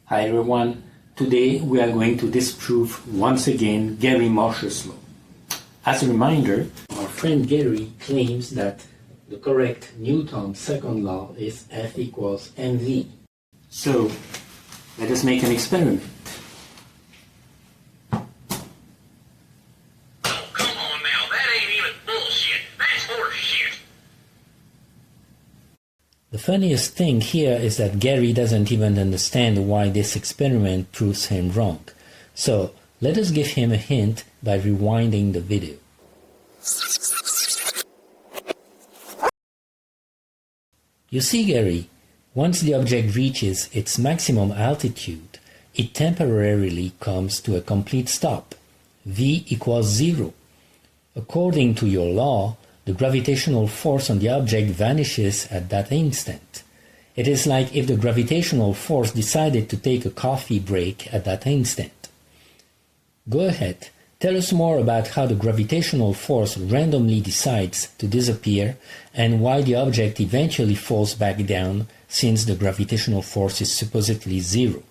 Hi everyone, today we are going to disprove once again Gary MOSHER's law. As a reminder, our friend Gary claims that the correct Newton's second law is F equals mv. So, let us make an experiment. Oh, come on now, that ain't even bullshit. That's horseshit. The funniest thing here is that Gary doesn't even understand why this experiment proves him wrong. So, let us give him a hint by rewinding the video. You see, Gary, once the object reaches its maximum altitude, it temporarily comes to a complete stop. V equals 0. According to your law, the gravitational force on the object vanishes at that instant. It is like if the gravitational force decided to take a coffee break at that instant. Go ahead, tell us more about how the gravitational force randomly decides to disappear and why the object eventually falls back down since the gravitational force is supposedly 0.